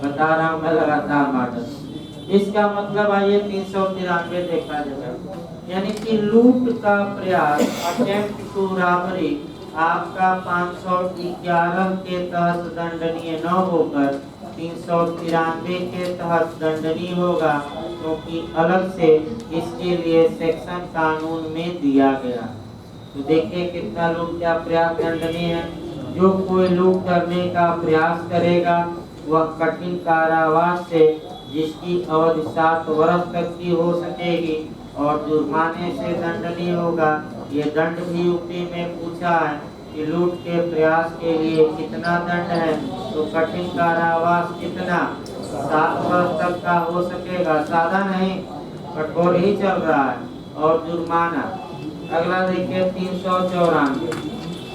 बता रहा हूँ मैं लगातार मर्डर। इसका मतलब आइए 393 देखा जाएगा, यानी कि लूट का प्रयास, अटेम्प्ट टू रॉबरी आपका 511 के तहत दंडनीय न होकर 393 के तहत दंडनीय होगा, क्योंकि अलग से इसके लिए सेक्शन कानून में दिया गया। तो देखिए कितना लूट का प्रयास दंडनीय है। जो कोई लूट करने का प्रयास करेगा वह कठिन कारावास से, जिसकी अवधि 7 वर्ष तक की हो सकेगी, और जुर्माने से दंडनीय होगा। ये दंड भी यूपी में पूछा है कि लूट के प्रयास के लिए कितना दंड है, तो कठिन कारावास कितना 7 वर्ष तक का हो सकेगा, सादा नहीं कठोर ही चल रहा है। और जुर्माना अगला देखिए 394,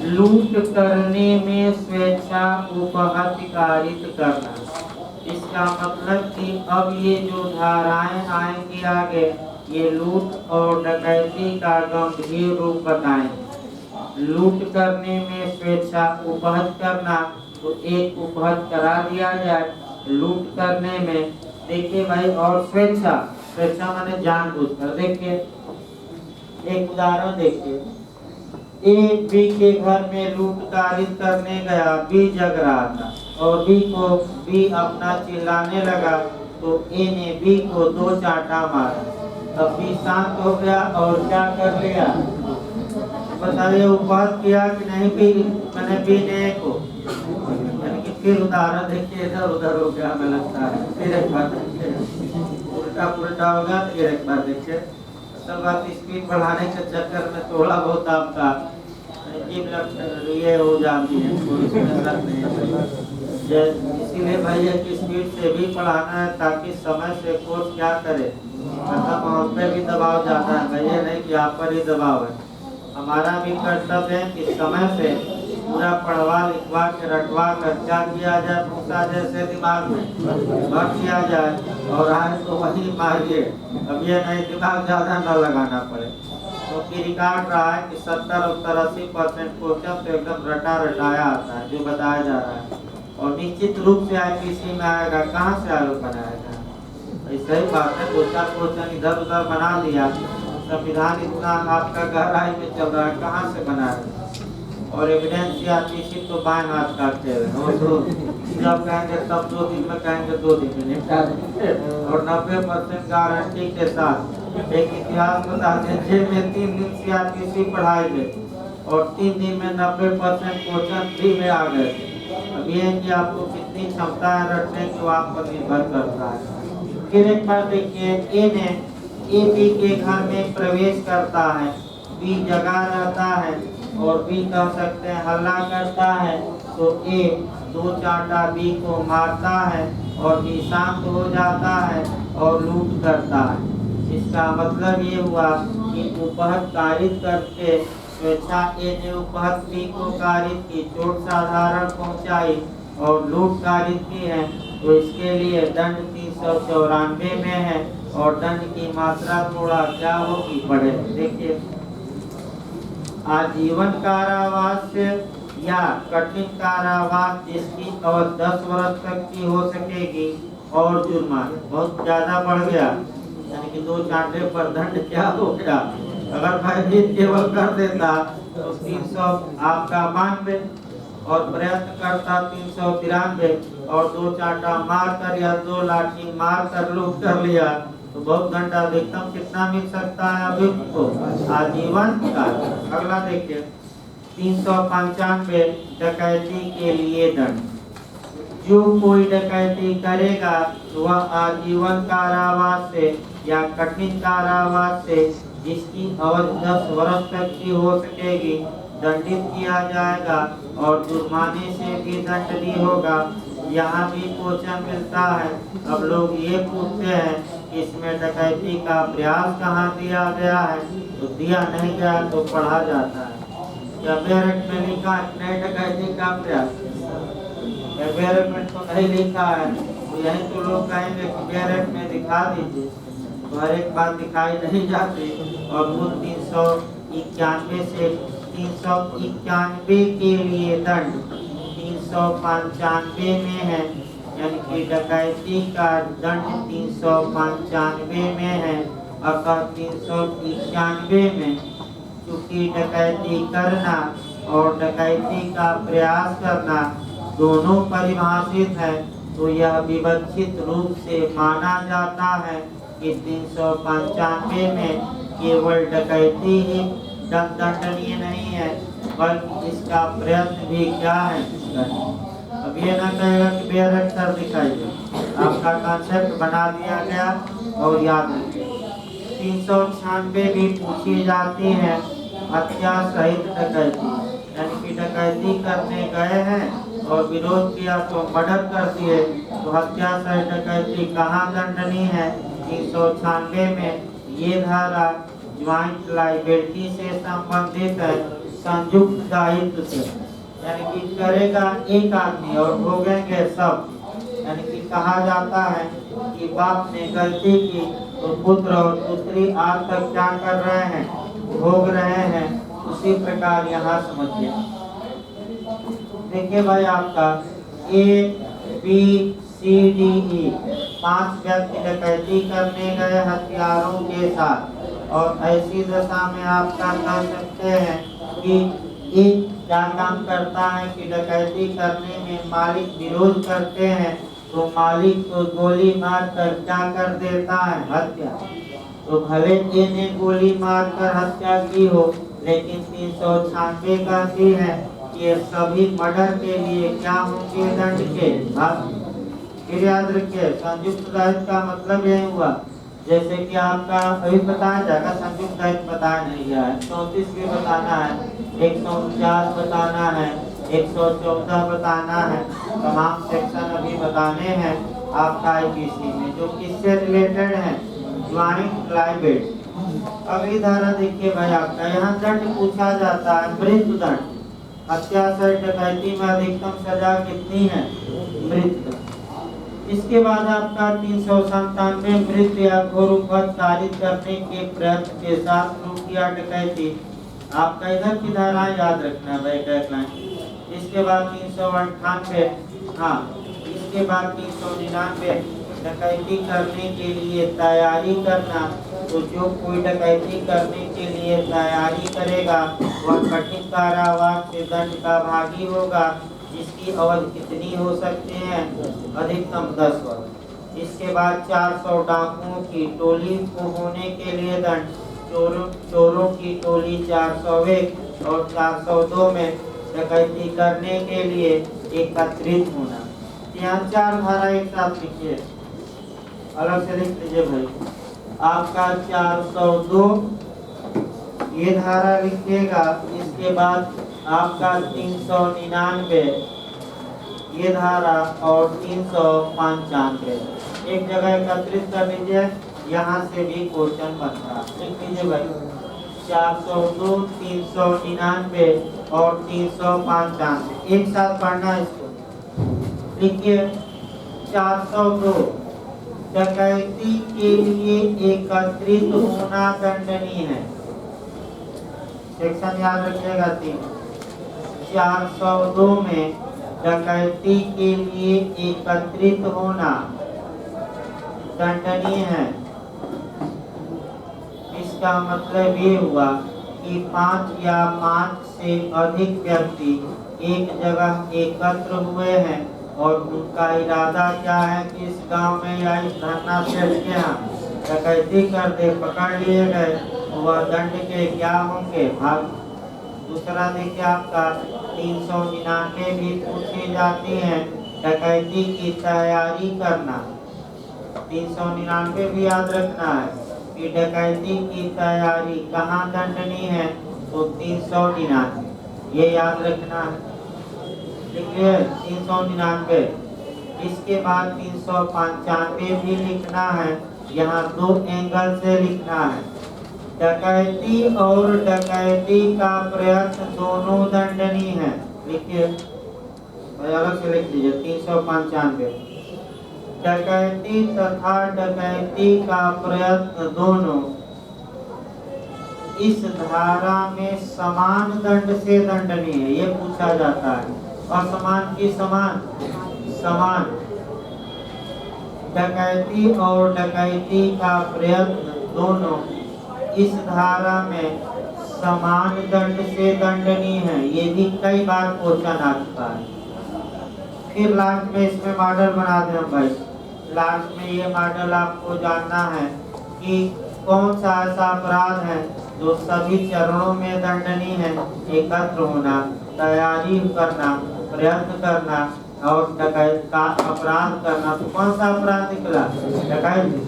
लूट करने में स्वेच्छा उपहत कारित करना। इसका मतलब कि अब ये जो धाराएं आएंगी आगे, ये लूट और डकैती का गंभीर रूप बताएंगे। लूट करने में स्वेच्छा उपहत करना, तो एक उपहत करा दिया जाए लूट करने में। देखिए भाई, और स्वेच्छा, स्वेच्छा माने जानबूझकर। देखिए एक उदाहरण देखिए, ए बी के घर में लूट कारित करने गया, बी जग रहा था और बी अपना चिल्लाने लगा, तो ए ने बी को 2 चांटा मारा। अब बी शांत हो गया और क्या कर लिया, बताइए उपहत किया कि नहीं बी, मैंने बी ने को, यानी कि फिर उदाहरण देखिए इधर उधर हो गया हमें लगता है। फिर एक बार देखिए, उल्टा पुल्टा हो गया। फिर एक बार देखिए, सब बात स्पीड बढ़ाने के चक्कर में थोड़ा बहुत आपका ये हो जाती है, इसीलिए भैया की स्पीड से भी पढ़ाना है, ताकि समय से कोर्स क्या करे, मतलब हम पे भी दबाव जाता है भैया, नहीं कि आप पर ही दबाव है। हमारा भी कर्तव्य है कि समय से पूरा पढ़वा लिखवा के रटवा कर क्या किया जाए, पूछा जैसे दिमाग में भर दिया जाए, और आए तो वही मारिए। अब ये नहीं दिमाग ज़्यादा न लगाना पड़े, क्योंकि रिकॉर्ड रहा है कि 70-80% क्वेश्चन तो एकदम रटा रटाया आता है जो बताया जा रहा है, और निश्चित रूप से आईपीसी में आएगा। कहाँ से आयोग बनाएगा, ऐसा ही बात है। 2-4 क्वेश्चन इधर उधर बना दिया, संविधान इतना आपका गहराई में चल रहा है, कहाँ से बनाएगा। और एविडेंस या आईपीसी तो बाएं हाथ का खेल है, वो तो जब कहेंगे तब 2 दिन में कहेंगे 2 दिन में निपटा देंगे, और 90% गारंटी के साथ। एक इतिहास बता दें में 3 दिन से आईपीसी पढ़ाई गई और 3 दिन में 90% क्वेश्चन फ्री में आ गए। अब ये कि आपको कितनी क्षमता है रटने की, आप पर निर्भर करता है। फिर एक बार देखिए, ए बी के घर में प्रवेश करता है, बी जगा रहता है और बी कह सकते हैं हल्ला करता है, तो ए 2 चांटा बी को मारता है और बी शांत हो जाता है और लूट करता है। इसका मतलब ये हुआ कि उपहत कारित करके स्वेच्छा ए ने उपहत बी को कारित की, चोट साधारण पहुंचाई और लूट कारित की है, तो इसके लिए दंड 394 में है, और दंड की मात्रा थोड़ा क्या होगी, बढ़े। देखिए आजीवन कारावास या कठिन कारावास जिसकी अवधि 10 वर्ष तक की हो सकेगी, और जुर्माना बहुत ज्यादा बढ़ गया, यानी कि 2 चांटे पर दंड क्या हो गया। अगर भयभीत केवल कर देता तो 300 आपका 92, और प्रयत्न करता 393, और 2 चांटा मार कर या 2 लाठी मार कर लूट कर लिया, तो बहुत दंड अधिकतम कितना मिल सकता है अभियुक्त को, आजीवन का। अगला देखिए 395, डकैती के लिए दंड। जो कोई डकैती करेगा वह आजीवन कारावास से या कठिन कारावास से, जिसकी अवधि 10 वर्ष तक की हो सकेगी, दंडित किया जाएगा, और जुर्माने से भी दंडनीय होगा। यहाँ भी क्वेश्चन मिलता है। अब लोग ये पूछते हैं कि इसमें डकैती का प्रयास कहाँ दिया गया है, तो दिया नहीं गया तो पढ़ा जाता है। क्या बैरक में लिखा है डकैती का प्रयास, बैरक में तो नहीं लिखा है, तो यही तो लोग कहेंगे कि बैरक में दिखा दीजिए, तो हर एक बात दिखाई नहीं जाती। और कुल 391 से 391 के लिए दंड 395 में है, यानी कि डकैती का दंड 395 में है, अतः 395 में चूंकि डकैती करना और डकैती का प्रयास करना दोनों परिभाषित है, तो यह विवक्षित रूप से माना जाता है कि 395 में केवल डकैती ही दंडनीय नहीं है, बल्कि इसका प्रयत्न भी क्या है। अब ये ना कहेगा कि बेयर अक्षर दिखाइए, आपका कॉन्सेप्ट बना दिया गया और याद रखिए। 396 भी पूछी जाती है हत्या सहित डकैती, यानी कि डकैती करने गए हैं और विरोध किया तो मर्डर कर दिए, तो हत्या सहित डकैती कहाँ दंडनीय है। 396 में ये धारा ज्वाइंट लाइबिलिटी से संबंधित है, संयुक्त दायित्व से, यानी कि करेगा एक आदमी और भोगेंगे सब। यानी कि कहा जाता है कि बाप ने गलती की तो पुत्र और पुत्री आज तक क्या कर रहे हैं, भोग रहे हैं। उसी प्रकार यहाँ समझिए। देखिए भाई, आपका ABCDE 5 व्यक्ति डकैती करने गए हथियारों के साथ, और ऐसी दशा में आपका कह सकते हैं कि एक क्या काम करता है कि डकैती करने में मालिक विरोध करते हैं, तो मालिक को गोली मार कर क्या कर देता है, हत्या। तो भले ने गोली मार कर हत्या की हो, लेकिन 396 कहती है कि ये सभी मर्डर के लिए क्या होंगे, दंड के भाग। फिर याद रखिए, संयुक्त दायित्व का मतलब यही हुआ, जैसे कि आपका अभी बताया जाएगा, संयुक्त दायित्व बताया नहीं गया है। 34 भी बताना है, 149 बताना है, 114 बताना है, तमाम सेक्शन अभी बताने हैं आपका आईपीसी में, जो किससे रिलेटेड है, ज्वाइंट लाइबिलिटी। अगली धारा देखिए भाई, आपका यहाँ दंड पूछा जाता है, मृत्यु दंड। हत्या से डकैती में अधिकतम सजा कितनी है, मृत्यु। इसके बाद आपका 397 मृत्यु या घोर उपहत कारित करने के प्रयत्न के साथ शुरू किया डकैती। आपका इधर की धारा याद रखना है भाई, गाइडलाइन। इसके बाद 398, हाँ, इसके बाद 399 डकैती करने के लिए तैयारी करना। तो जो कोई डकैती करने के लिए तैयारी करेगा वह कठिन कारावास से दंड का भागी होगा, जिसकी अवधि कितनी हो सकती है, अधिकतम 10 वर्ष। इसके बाद 400 डाकुओं की टोली को होने के लिए दंड। चोरों की टोली 401 और 402 में डकैती करने के लिए एकत्रित होना। यहाँ 4 धारा एक साथ लिखिए, अलग से लिख लीजिए भाई। आपका 402 ये धारा लिखिएगा। इसके बाद आपका 399 ये धारा और 395 एक जगह एकत्रित कर लीजिए, यहाँ से भी क्वेश्चन बनता है। लिख लीजिए भाई, 402, 399 और 395 एक साथ पढ़ना है इसको। लिखिए, 402 डकैती के लिए एकत्रित होना दंडनीय है। सेक्शन याद रखिएगा 3। 402 में डकैती के लिए एकत्रित होना दंडनीय है। इसका मतलब ये हुआ कि 5 या 5 से अधिक व्यक्ति एक जगह एकत्र हुए हैं और उनका इरादा क्या है कि इस गांव में या इस धरना सेठ के यहाँ डकैती कर दे, पकड़ लिए गए, वह दंड के क्या होंगे, भाग। दूसरा देखिए, आपका 399 भी पूछी जाती है, डकैती की तैयारी करना। 399 भी याद रखना है कि डकैती की तैयारी कहाँ दंडनीय है, तो 399 ये याद रखना है। देखिए 399। इसके बाद 395 भी लिखना है, यहाँ 2 एंगल से लिखना है। डकैती और डकैती का प्रयत्न दोनों दंडनीय है। लिखिए, अलग से लिख लीजिए। 395 डकैती तथा डकैती का प्रयत्न दोनों इस धारा में समान दंड से दंडनीय है, ये पूछा जाता है। और समान की समान, समान डकैती और डकैती का प्रयत्न दोनों इस धारा में समान दंड से दंडनीय है। ये भी कई बार क्वेश्चन आ चुका है। फिर लास्ट में इसमें मॉडल बना दें भाई। लास्ट में ये मॉडल आपको जानना है कि कौन सा ऐसा अपराध है जो सभी चरणों में दंडनीय है। एकत्र होना, तैयारी करना, प्रयत्न करना और डकैत का अपराध करना। तो कौन सा अपराध निकला? डकैती।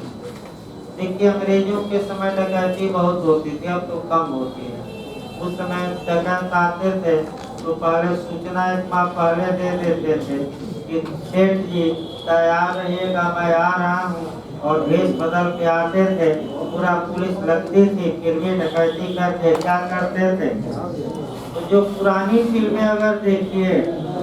देखिए अंग्रेजों के समय डकैती बहुत होती थी, अब तो कम होती है। उस समय डकैत आते थे तो पहले सूचना एक माह पहले दे देते थे कि सेठ जी तैयार रहिएगा, मैं आ रहा हूँ, और भेष बदल के आते थे। पूरा पुलिस लगती थी, फिर भी डकैती करते। क्या करते थे? तो जो पुरानी फिल्में अगर देखिए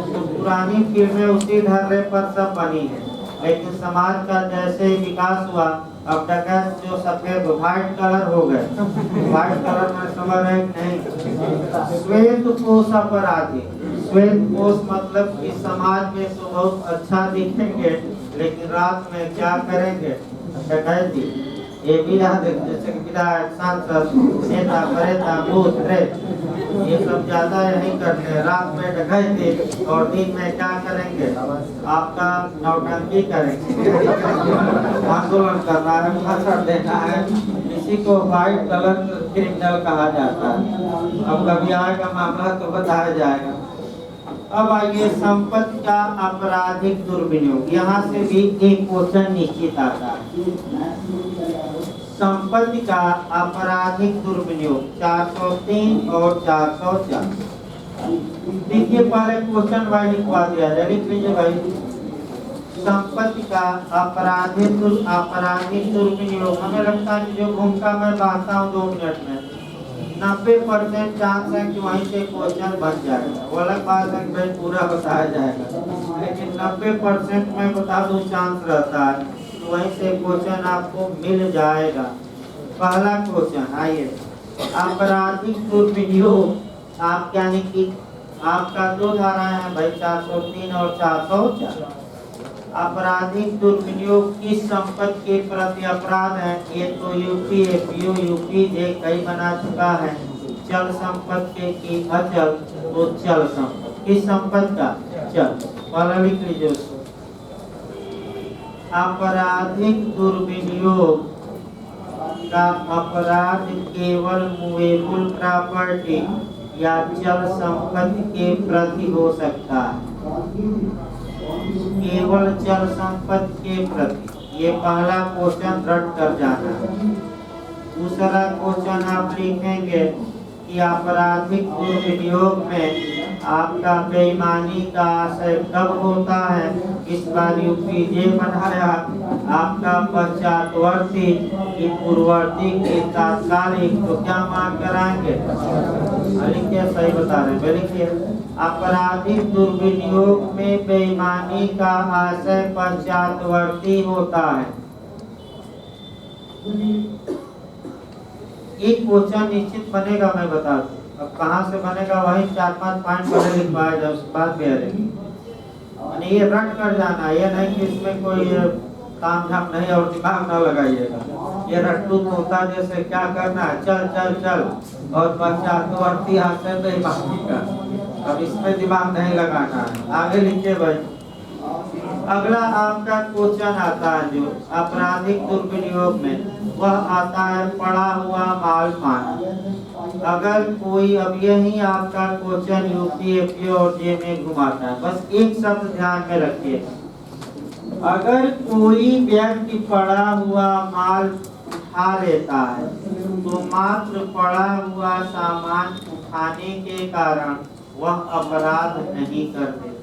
तो पुरानी फिल्में उसी ढर्रे पर सब बनी है, लेकिन समाज का जैसे ही विकास हुआ अब डकैत जो सफेद व्हाइट कलर हो गए। व्हाइट कलर में समझ रहे नहीं? श्वेत पोष अपराधी। श्वेत पोष मतलब कि समाज में तो बहुत अच्छा दिखेंगे, लेकिन रात में क्या करेंगे? डकैती। ये भी याद है, जैसे कि विधायक, सांसद, नेता, प्रेता, भूत, प्रेत, ये सब ज्यादा यही करते हैं। रात में डकैती और दिन में क्या करेंगे? आपका नौटंकी करेंगे, आंदोलन करना है, भाषण देना है। इसी को व्हाइट कलर क्रिमिनल कहा जाता है। अब कभी आएगा मामला तो बताया जाएगा। अब आइए संपत्ति का आपराधिक दुर्विनियोग। यहाँ से भी एक क्वेश्चन निश्चित आता है। संपत्ति का आपराधिक दुर्विनियोग 403 और 404। देखिए पहले क्वेश्चन भाई लिखवा दिया जाए, लिख लीजिए भाई। संपत्ति का आपराधिक दुर्विनियोग। हमें लगता है कि जो भूमिका मैं बांधता हूँ 2 मिनट में 90% चांस है कि वहीं से क्वेश्चन बन जाएगा। वो अलग बात है कि भाई पूरा बताया जाएगा, लेकिन 90% मैं बता दूं चांस रहता है, तो वहीं से क्वेश्चन आपको मिल जाएगा। पहला क्वेश्चन आइए, आपराधिक दुर्विनियोग। आप यानी कि आपका 2 धाराएं हैं भाई, 403 और 404। आपराधिक दुर्विनियोग किस संपत्ति के प्रति अपराध है? ये तो यूपी एपीओ यूपी जे कई बना चुका है। चल संपत्ति की अचल तो चल संपत्ति। किस संपत्ति का? चल। पहला लिख लीजिए उसको। आपराधिक दुर्विनियोग का अपराध केवल मूवेबल प्रॉपर्टी या चल संपत्ति के प्रति हो सकता है। केवल चल संपत्ति के प्रति। ये पहला क्वेश्चन रट कर जाना है। दूसरा क्वेश्चन आप लिखेंगे कि आपराधिक दुर्विनियोग में आपका बेईमानी का आशय कब होता है? इस बार यूपी जे बनाया। आपका पश्चातवर्ती की पूर्ववर्ती की तात्कालिक, तो क्या मांग कराएंगे? लिखिए, सही बता रहे हैं, लिखिए। आपराधिक दुर्विनियोग में बेईमानी का आशय पश्चातवर्ती होता है। एक क्वेश्चन निश्चित बनेगा, मैं बता दूं। अब कहाँ से बनेगा? वही 4-5 पॉइंट पहले लिखवाया जाए, उसके बाद भी आएगी। ये रट कर जाना, ये नहीं कि इसमें कोई काम झाम नहीं और दिमाग न लगाइएगा। ये रट्टू तोता जैसे क्या करना है? चल चल चल और पश्चातवर्ती आशय बेईमानी का। अब इसमें दिमाग नहीं लगाना है। आगे लिखिए भाई। अगला आपका क्वेश्चन आता है जो आपराधिक दुर्विनियोग में, वह आता है पड़ा हुआ माल पाना। अगर कोई, अब यही आपका क्वेश्चन यूपी एपीओ और जे में घुमाता है। बस एक शब्द ध्यान में रखिए, अगर कोई व्यक्ति पड़ा हुआ माल उठा लेता है तो मात्र पड़ा हुआ सामान उठाने के कारण वह अपराध नहीं करते।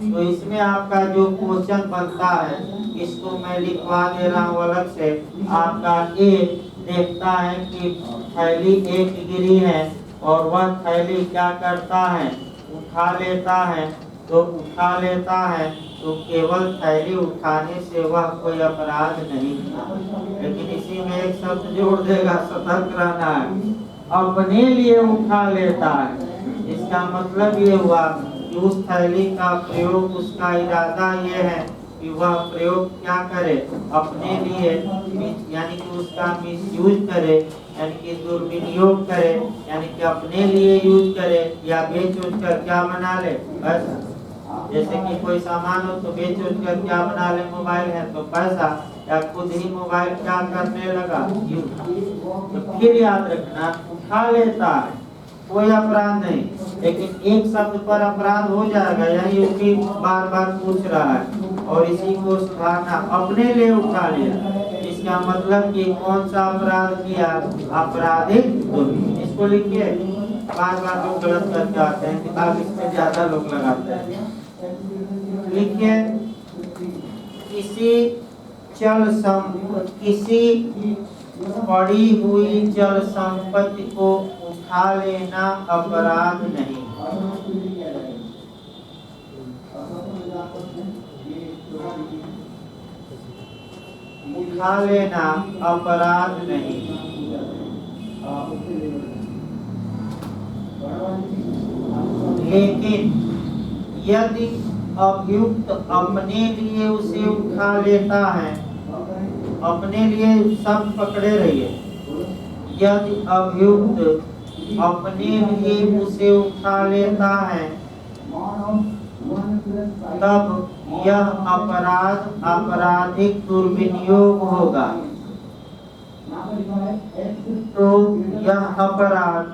तो इसमें आपका जो क्वेश्चन बनता है, इसको मैं लिखवा दे रहा हूँ अलग से। आपका ए देखता है कि थैली एक गिरी है और वह थैली क्या करता है? उठा लेता है। तो उठा लेता है तो केवल थैली उठाने से वह कोई अपराध नहीं था। लेकिन इसी में एक शब्द जोड़ देगा, सतर्क रहना है। अपने लिए उठा लेता है, इसका मतलब ये हुआ कि उस थैली का प्रयोग, उसका इरादा ये है कि वह प्रयोग क्या करे, अपने लिए यानी कि उसका मिसयूज करे, यानी कि दुर्विनियोग करे, यानी कि अपने लिए यूज करे या बेच उच कर क्या बना ले पैसा। जैसे कि कोई सामान हो तो बेच उच कर क्या बना ले, मोबाइल है तो पैसा, या खुद ही मोबाइल क्या करने लगा यूज। तो फिर याद रखना, उठा लेता है कोई अपराध नहीं, लेकिन एक शब्द पर अपराध हो जाएगा, यही यूपी बार बार पूछ रहा है और इसी को सुधारना। अपने लिए उठा लिया, इसका मतलब कि कौन सा अपराध किया, आपराधिक दुर्व्यवहार। इसको लिखिए, बार बार लोग गलत करके आते हैं, किताब इसमें ज्यादा लोग लगाते हैं। लिखिए, किसी पड़ी हुई चल संपत्ति को उठा लेना अपराध नहीं। उठा लेना अपराध नहीं। लेकिन यदि अभियुक्त अपने लिए उसे उठा लेता है, अपने लिए सब पकड़े रहिए, यदि अभियुक्त अपने लिए उसे उठा लेता है तब यह अपराध आपराधिक दुर्विनियोग होगा। तो यह अपराध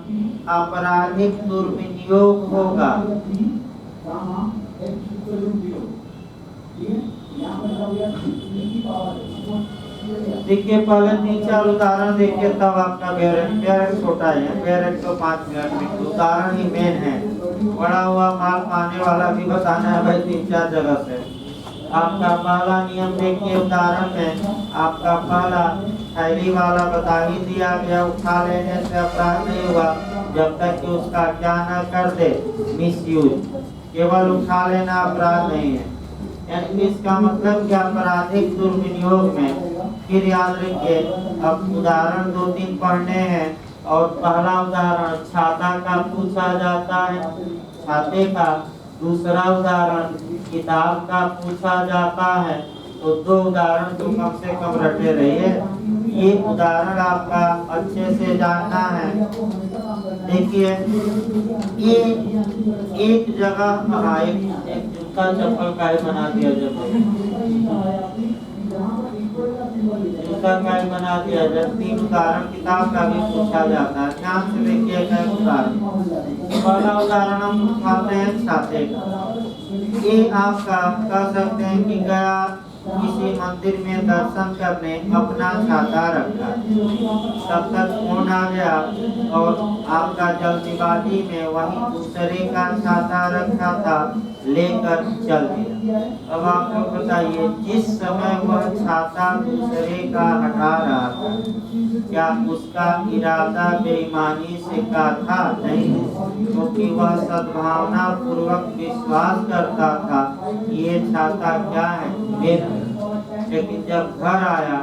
आपराधिक दुर्विनियोग होगा। देखिए, पहले 3-4 उदाहरण देखिए, तब आपका बेरेट छोटा है, बेरेट तो 5 मिनट में उदाहरण ही मेन है। बड़ा हुआ माल पाने वाला भी बताना है भाई 3-4 जगह से। आपका पहला नियम देखिए, उदाहरण में आपका पहला थैली वाला बता ही दिया गया, उठा लेने से अपराध नहीं हुआ जब तक कि उसका क्या न कर दे, मिसयूज। केवल उठा लेना अपराध नहीं है, यानी इसका मतलब कि आपराधिक दुर्विनियोग में। फिर याद रखिए, अब उदाहरण 2-3 पढ़ने हैं और पहला उदाहरण छाता का पूछा जाता है, छाते का। दूसरा उदाहरण किताब का पूछा जाता है। तो 2 उदाहरण तो कम से कम रटे रहिए। ये उदाहरण आपका अच्छे से जानना है। देखिए, ये एक जगह एक जूता चप्पल का ही बना दिया, जब जूता का ही बना दिया जब 3 उदाहरण किताब का भी पूछा जाता है। ध्यान से देखिए, उदाहरण पहला उदाहरण हम उठाते हैं छाते का। ये आपका कह सकते हैं कि गया किसी मंदिर में दर्शन करने, अपना छाता रखा, तब तक फोन आ गया और आपका जल्दीबाजी में वही दूसरे का छाता रखा था लेकर चल दिया। अब आप लोग बताइए, जिस समय वह छाता दूसरे का हटा रहा था, क्या उसका इरादा बेईमानी से का था? नहीं, क्योंकि वह सद्भावना पूर्वक विश्वास करता था ये छाता क्या है, मेरा। लेकिन जब घर आया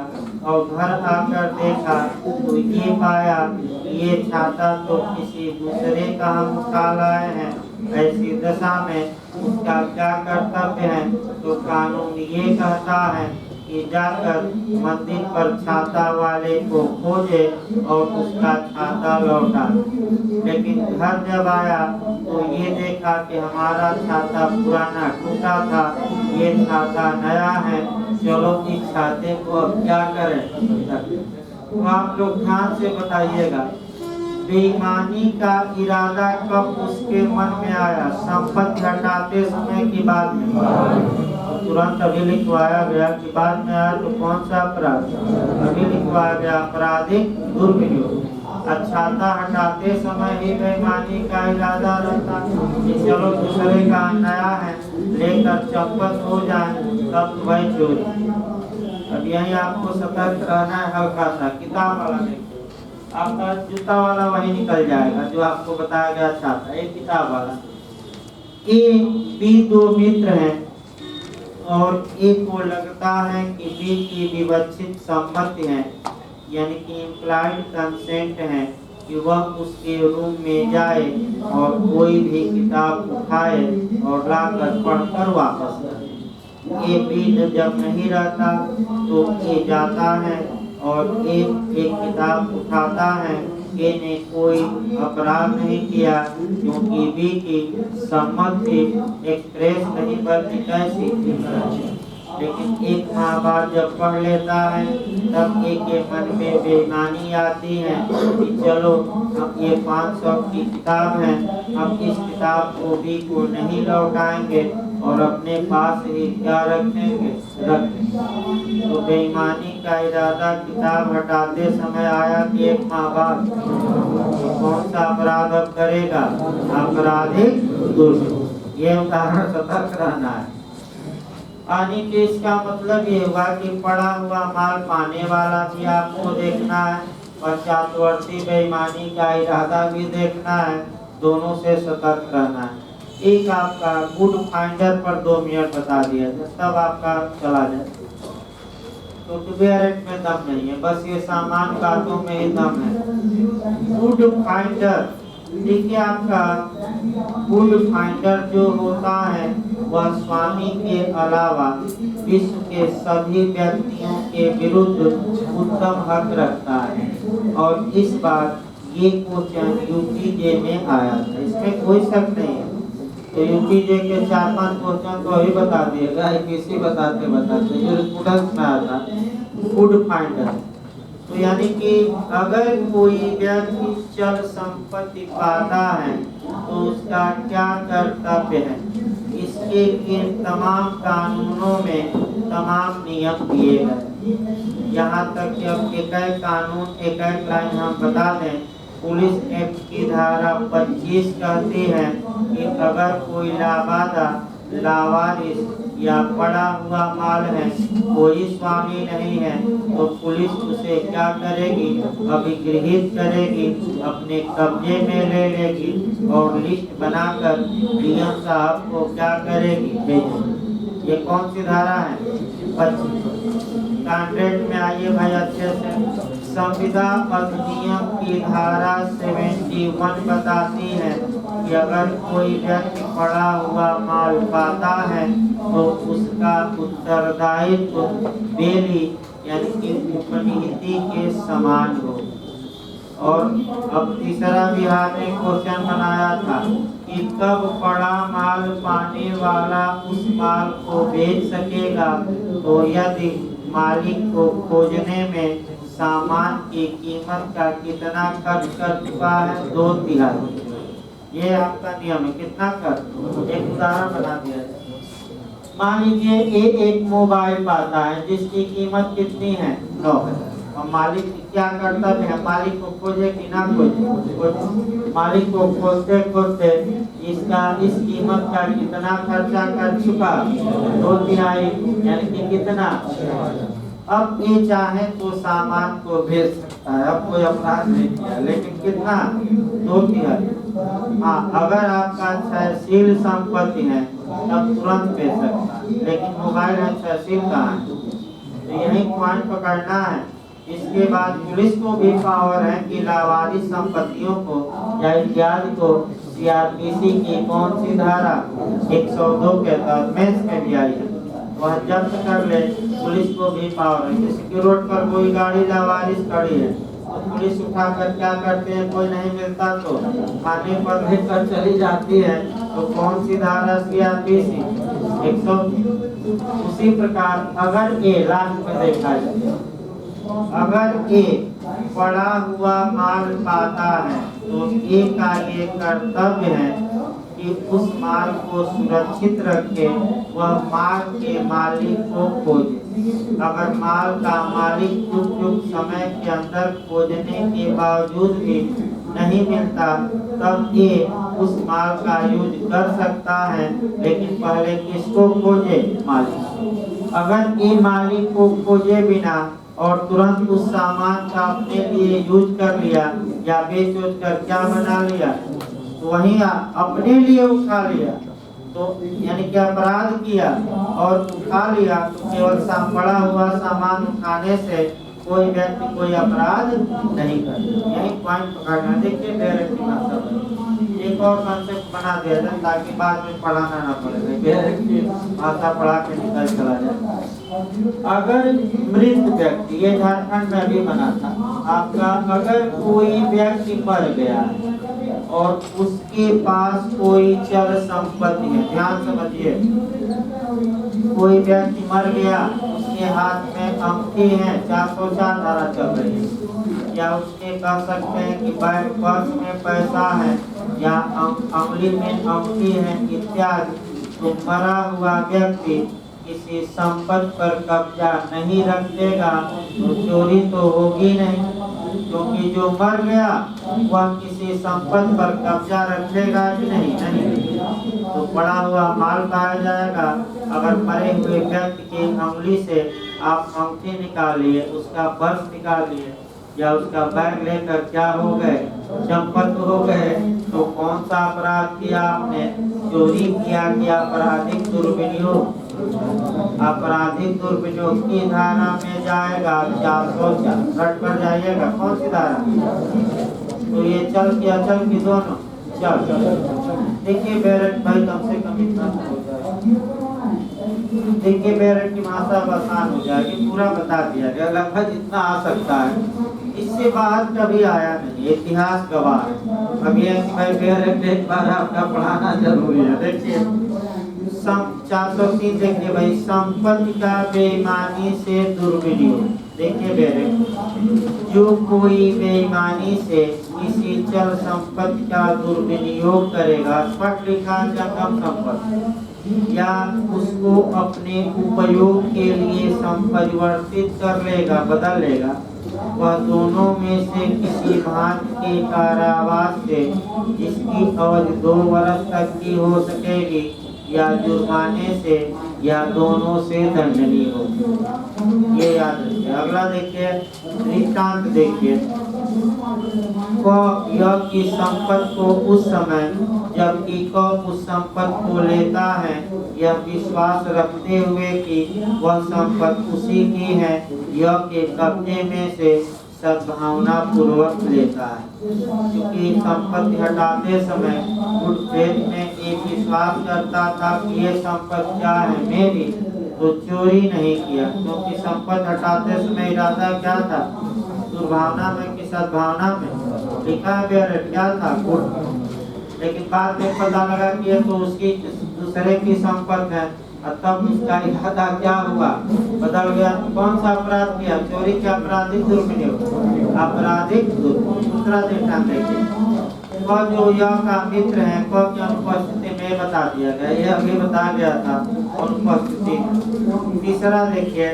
और घर आकर देखा तो ये पाया ये छाता तो किसी दूसरे का हम उठा लाए हैं। ऐसी दशा में उसका क्या कर्तव्य है? तो कानून ये कहता है कि जाकर मंदिर पर छाता वाले को खोजे और उसका छाता लौटा। लेकिन घर जब आया तो ये देखा कि हमारा छाता पुराना टूटा था, ये छाता नया है, चलो इस छाते को अब क्या करें। तो आप लोग ध्यान से बताइएगा, बेईमानी का इरादा कब उसके मन में आया? संपत्ति हटाते समय की बात में। तुरंत अभी लिखवाया गया कि बाद में आया तो कौन सा अपराध? अभी लिखवाया गया आपराधिक दुर्विनियोग। छाता हटाते समय ही बेईमानी का इरादा रहता कि चलो दूसरे का नया है लेकर चौपट हो जाए, तब तो भाई चोरी। अब यही आपको सतर्क रहना है। हल्का सा किताब वाला देखिए, आपका जूता वाला वही निकल जाएगा जो आपको बताया गया छाता, एक किताब वाला। ए बी 2 मित्र हैं और ए को लगता है कि बी की विवक्षित सम्मति है, यानी कि इम्प्लाइड कंसेंट है कि वह उसके रूम में जाए और कोई भी किताब उठाए और लाकर पढ़कर वापस करे। ए बीज जब नहीं रहता तो ए जाता है और एक किताब उठाता है। ए ने कोई अपराध नहीं किया क्योंकि बी की सम्मति एक्सप्रेस नहीं बल्कि कैसी, लेकिन एक माँ बाप जब पढ़ लेता है तब एक के मन में बेईमानी आती है कि चलो अब ये 500 की किताब है, अब इस किताब को भी को नहीं लौटाएंगे और अपने पास ही क्या रखेंगे, रख देंगे। तो बेईमानी का इरादा किताब हटाते समय आया कि एक माँ बाप कौन सा अपराध अब करेगा, आपराधिक दुष्ट। ये उदाहरण सतर्क रहना है। यानी कि इसका मतलब ये हुआ कि पड़ा हुआ माल पाने वाला भी आपको देखना है, पश्चातवर्ती बेईमानी का इरादा भी देखना है, दोनों से सतर्क रहना है। एक आपका गुड फाइंडर पर 2 मिनट बता दिया जाए तब आपका चला जाए। तो टुबेरेट में दम नहीं है, बस ये सामान काटों में ही दम है। गुड फाइंडर, देखिए आपका गुड फाइंडर जो होता है वह स्वामी के अलावा विश्व के सभी व्यक्तियों के विरुद्ध उत्तम हक रखता है। और इस बार ये क्वेश्चन यूपीजे में आया था, इसमें कोई शक नहीं है। तो यूपीजे के 4-5 क्वेश्चन तो अभी बता दिएगा, किसी बताते बताते यूरिस्प्रूडेंस में आता गुड फाइंडर। तो यानी कि अगर कोई व्यक्ति चल संपत्ति पाता है तो उसका क्या कर्तव्य है, इसके लिए तमाम कानूनों में तमाम नियम दिए गए। यहाँ तक कि अब एक कानून एक लाइन हम बता दें। पुलिस एक्ट की धारा 25 कहती है कि अगर कोई लावारिस या पड़ा हुआ माल है, कोई स्वामी नहीं है, तो पुलिस उसे क्या करेगी, अभिगृहित करेगी, अपने कब्जे में ले लेगी और लिस्ट बनाकर डीएम साहब को क्या करेगी, भेजेगी। ये कौन सी धारा है, 25। कॉन्ट्रैक्ट में आइए भाई अच्छे से। संविदा अधिनियम की धारा 71 बताती है कि अगर कोई व्यक्ति पड़ा हुआ माल पाता है तो उसका उत्तरदायित्व बेली यानी कि उपनिधि के समान हो। और अब तीसरा बिहार ने क्वेश्चन बनाया था कि कब पड़ा माल पाने वाला उस माल को बेच सकेगा, तो यदि मालिक को खोजने में सामान की कीमत का कितना खर्च कर चुका है, 2/3। ये आपका नियम है, कितना खर्च। एक उदाहरण बना दिया जाए। मान लीजिए ये एक मोबाइल पाता है जिसकी कीमत कितनी है, 9,000। और मालिक क्या करता है, मालिक को खोजे कि ना खोजे, मालिक को खोजते खोजते इस कीमत का कितना खर्चा कर चुका, 2/3 यानी कि कितना। अब ये चाहे तो सामान को भेज सकता है, अब कोई अपराध नहीं किया, लेकिन कितना, 2/3। हाँ, अगर आपका क्षयशील संपत्ति है तब तुरंत भेज सकता है, लेकिन मोबाइल है, क्षयशील कहाँ है। तो यही पॉइंट पकड़ना है। इसके बाद पुलिस को भी पावर है कि लावारिस संपत्तियों को या इत्यादि को सीआरपीसी की कौन सी धारा 102 के तहत मेंस में भी आई है, वह जब्त कर ले। पुलिस को भी पावर है। जैसे कि रोड पर कोई गाड़ी लावारिस खड़ी है तो पुलिस उठाकर क्या करते हैं, कोई नहीं मिलता तो थाने पर लेकर चली जाती है। तो कौन सी धारा, सीआरपीसी 100। उसी प्रकार अगर ये लास्ट में देखा जाए, अगर ए पड़ा हुआ माल पाता है तो ए का ये कर्तव्य है कि उस माल को सुरक्षित रखे, वह माल के मालिक को खोजे। अगर माल का मालिक उपयुक्त समय के अंदर खोजने के बावजूद भी नहीं मिलता तब ये उस माल का यूज कर सकता है, लेकिन पहले किसको खोजे, मालिक। अगर ये मालिक को खोजे बिना और तुरंत उस सामान का अपने लिए यूज कर लिया या बेच कर क्या बना लिया, तो वही अपने लिए उठा लिया, तो यानी कि अपराध किया और उठा लिया। तो केवल पड़ा हुआ सामान उठाने से कोई व्यक्ति कोई अपराध नहीं करता। यही पॉइंट पकड़ना। देखिए डायरेक्ट भाषा में एक और कंसेप्ट बना दिया जाए ताकि बाद में पढ़ाना ना पड़े, डायरेक्ट भाषा पढ़ा के निकल चला जाए। अगर मृत व्यक्ति, ये झारखंड में भी बना था आपका, अगर कोई व्यक्ति मर गया और उसके पास कोई चल संपत्ति है, ध्यान समझिए, कोई व्यक्ति मर गया, उसके हाथ में अंगूठी है, 404 धारा चल रही है, या उसके कह सकते हैं कि बैंक पर्स में पैसा है या अंगुली में अंगूठी है इत्यादि, तो मरा हुआ व्यक्ति किसी संपत्ति पर कब्जा नहीं रख देगा तो चोरी तो होगी नहीं, क्योंकि जो मर गया वह किसी संपत्ति पर कब्जा रखेगा कि नहीं, तो पड़ा हुआ माल पाया जाएगा। अगर मरे हुए व्यक्ति की अंगुली से आप अंगूठी निकालिए, उसका पर्स निकालिए या उसका बैग लेकर क्या हो गए, संपत्ति हो गए, तो कौन सा अपराध किया आपने, चोरी किया कि आपराधिक दुर्विनियोग, आपराधिक दुर्विनियोग की धारा में जाएगा 404, रट कर जाइएगा, कौन सी धारा, तो ये चल की अचल की दोनों चल। देखिए बैरट भाई कम से कम इतना हो जाए, देखिए बैरट की भाषा आसान हो जाएगी, पूरा बता दिया गया लगभग जितना आ सकता है, इससे बाहर कभी आया नहीं, इतिहास गवाह है। अब ये भाई बैरट एक बार आपका पढ़ाना जरूरी है। देखिए 403 देखिए भाई, संपत्ति का बेईमानी से दुर्विनियोग। देखिए बैरट, जो कोई बेईमानी से किसी चल संपत्ति का दुर्विनियोग करेगा, स्पष्ट लिखा जंगम संपत्ति, या उसको अपने उपयोग के लिए संपरिवर्तित कर लेगा, बदल लेगा, वह दोनों में से किसी भांति के कारावास से जिसकी अवधि 2 वर्ष तक की हो सकेगी या जुर्माने से या दोनों से दंडनीय हो। ये याद रखिए। अगला देखिए दृष्टांत देखिए, यह की संपत्ति को उस समय जबकि क उस संपत्ति को लेता है, यह विश्वास रखते हुए कि वह संपत्ति उसी की है, यह के कब्जे में से सद्भावना पूर्वक लेता है। क्योंकि संपत्ति हटाते समय गुटखेत में एक विश्वास करता था कि ये संपत्ति क्या है, मेरी, तो चोरी नहीं किया, क्योंकि संपत्ति हटाते समय इरादा क्या था, दुर्भावना में कि सद्भावना में, लिखा क्या था, गुट, लेकिन बाद में पता लगा कि ये तो उसकी दूसरे की संपत्ति है, तब उसका इरादा क्या हुआ, बदल गया। कौन सा अपराध किया, चोरी के आपराधिक दुर्विनियोग, आपराधिक दूसरा देखा देखिए, वह जो यह का मित्र है क की अनुपस्थिति में बता दिया गया, यह अभी बता गया था अनुपस्थिति। तीसरा देखिए,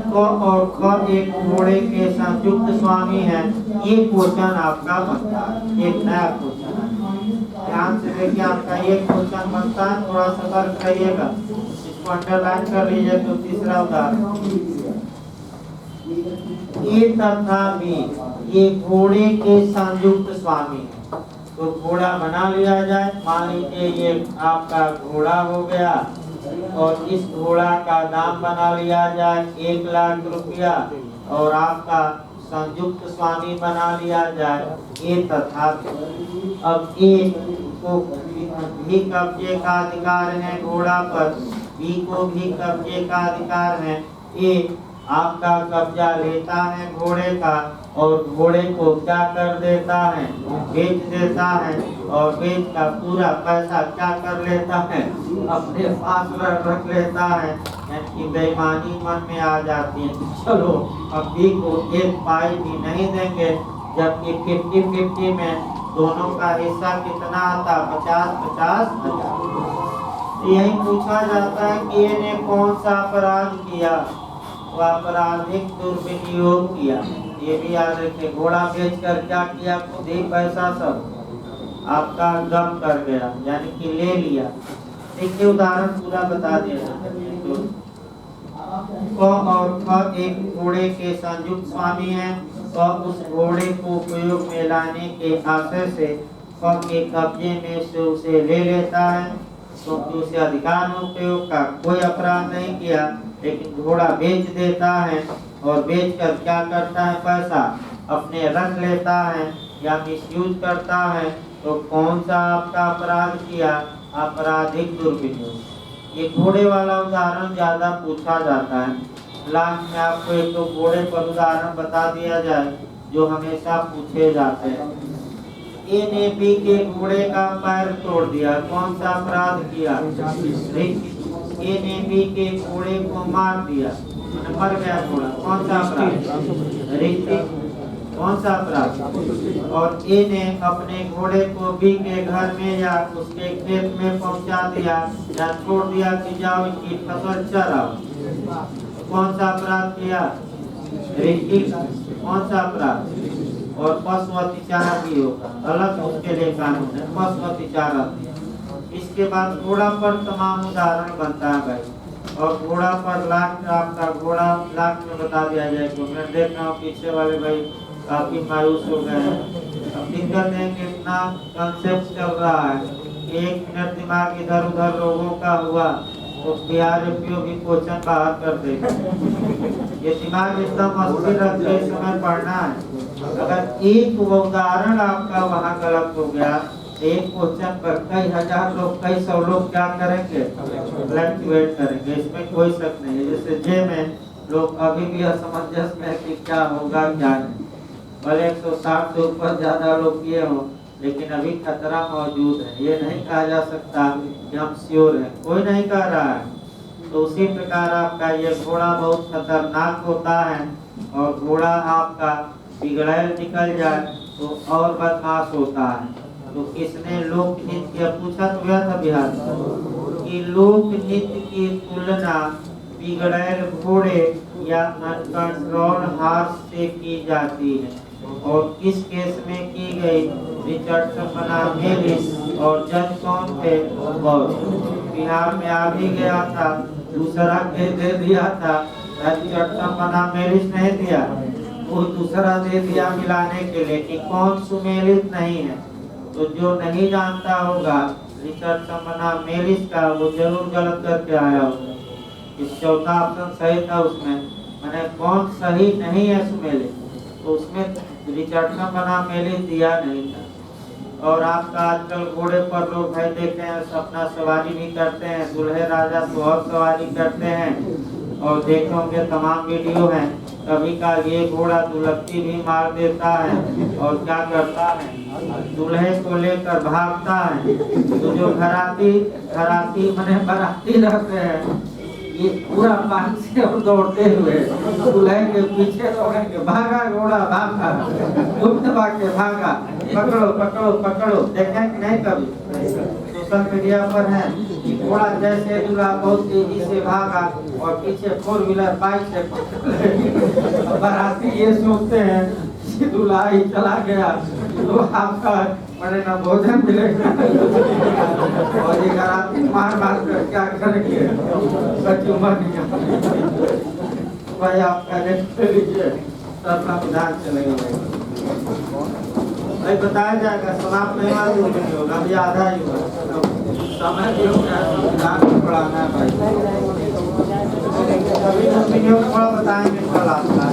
क और ख एक घोड़े के संयुक्त स्वामी है, ये क्वेश्चन आपका बनता है, एक नया क्वेश्चन है, ध्यान से देखिए आपका ये क्वेश्चन बनता है, थोड़ा सतर्क रहिएगा, इसको अंडरलाइन कर लीजिए। तो तीसरा उदाहरण, ये तथा भी, ये घोड़े के संयुक्त स्वामी है, तो घोड़ा बना लिया जाए, मान लीजिए ये आपका घोड़ा हो गया और इस घोड़ा का दाम बना लिया जाए 1 लाख रुपया, और आपका संयुक्त स्वामी बना लिया जाए ए तथा। अब ए को भी कब्जे का अधिकार है घोड़ा पर, बी को भी कब्जे का अधिकार है, ए आपका कब्जा लेता है घोड़े का और घोड़े को क्या कर देता है, बेच देता है, और बेच का पूरा पैसा क्या कर लेता है, अपने पास रख लेता है, यानी बेईमानी मन में आ जाती है। चलो अब बी को 1 पाई भी नहीं देंगे, जबकि 50-50 में दोनों का हिस्सा कितना आता, 50-50। यही पूछा जाता है कि ये ने कौन सा अपराध किया, आपराधिक दुर्विनियोग किया। ये भी याद रखिए, घोड़ा बेचकर क्या किया, खुद ही पैसा सब आपका गम कर गया, यानी कि ले लिया। देखिए उदाहरण पूरा बता दिया। क और ख एक घोड़े के संयुक्त स्वामी है, क उस घोड़े को उपयोग में लाने के आशय से ख के कब्जे में से उसे ले लेता है, क्योंकि उसे अधिकार में उपयोग का कोई अपराध नहीं किया, लेकिन घोड़ा बेच देता है और बेचकर क्या करता है, पैसा अपने रख लेता है या मिसयूज करता है, तो कौन सा आपका अपराध किया? आपराधिक दुर्विनियोग। ये घोड़े वाला उदाहरण ज्यादा पूछा जाता है। लास्ट में आपको एक तो घोड़े पर उदाहरण बता दिया जाए जो हमेशा पूछे जाते हैं। ए ने बी के घोड़े का पैर तोड़ दिया, कौन सा अपराध किया? ए ने बी के घोड़े को मार दिया, मर गया घोड़ा, कौन सा अपराध? ऋतिक। कौन सा अपराध? और ए ने अपने घोड़े को बी के घर में या उसके खेत में पहुंचा दिया या छोड़ दिया कि जाओ इसकी फसल चराओ, कौन सा अपराध किया? ऋतिक। कौन सा अपराध? और पशु अतिचार भी होगा, अलग उसके लिए कानून है, पशु अतिचार। इसके बाद घोड़ा पर तमाम उदाहरण बनता है भाई। और घोड़ा पर लास्ट आपका घोड़ा लास्ट में बता दिया जाए। तो मैं देख रहा हूँ पीछे वाले भाई काफी मायूस हो गए हैं। अब दिक्कत है कि इतना कंसेप्ट चल रहा है, एक मिनट दिमाग इधर उधर लोगों का हुआ तो बिहार भी क्वेश्चन बाहर कर देगा। ये दिमाग एकदम अस्थिर रख के इस समय पढ़ना है। अगर एक उदाहरण आपका वहाँ गलत हो गया, एक क्वेश्चन पर कई हजार लोग, कई सौ लोग क्या करेंगे? फ्लक्चुएट करेंगे, इसमें कोई शक नहीं है। जैसे जे में लोग अभी भी असमंजस में कि क्या होगा क्या नहीं। भले 160 से ऊपर ज्यादा लोग किए हो, लेकिन अभी खतरा मौजूद है। ये नहीं कहा जा सकता कि हम श्योर हैं, कोई नहीं कह रहा है। तो उसी प्रकार आपका ये घोड़ा बहुत खतरनाक होता है। और घोड़ा आपका बिगड़ैल निकल जाए तो और बदमाश होता है। तो किसने लोक नृत्य पूछा तो गया था बिहार कि लोक नृत्य की तुलना बिगड़ैल घोड़े या अनकंट्रोल हार्स से की जाती है। और किस केस में की गई? रिचर्डसन बनाम एलिस। और जज कौन थे? बिहार में आ भी गया था, दूसरा केस दे दिया था, रिचर्डसन बनाम एलिस नहीं दिया, वो दूसरा दे दिया मिलाने के लिए कि कौन सुमेलित नहीं है। तो जो नहीं जानता होगा रिचर्डसन बनाम एलिस का, वो जरूर गलत करके आया होगा। इस चौथा ऑप्शन सही था उसमें, मैंने कौन सही नहीं है सुमेलित, तो उसमें रिचर्डसन बनाम एलिस दिया नहीं था। और आपका आजकल घोड़े पर लोग भाई देखे हैं अपना सवारी भी करते हैं, दूल्हे राजा तो और सवारी करते हैं। और देखोगे तमाम वीडियो हैं, कभी का ये घोड़ा दुलत्ती भी मार देता है और क्या करता है, दूल्हे को लेकर भागता है। तो जो घराती मने बराती रहते हैं, ये पूरा पान से और दौड़ते हुए दूल्हे के पीछे दौड़ेंगे, भागा घोड़ा भागा, दबा के भागा, पकड़ो पकड़ो पकड़ो। देखें कि नहीं कभी सोशल मीडिया पर है कि घोड़ा जैसे दूल्हा बहुत तेजी से भागा और पीछे 4 व्हीलर बाइक से बाराती ये सोचते हैं कि दूल्हा ही चला गया तो आपका बड़े ना भोजन मिलेगा। और ये घराती मार मार कर क्या करेंगे? भाई आपका लीजिए अपना विधान चलेगा भाई बताया जाएगा, समाप्त नहीं होगा, अभी आधा ही हुआ, समय भी हो गया, संविधान पढ़ाना है भाई। अभी थोड़ा बताएंगे कल आपका।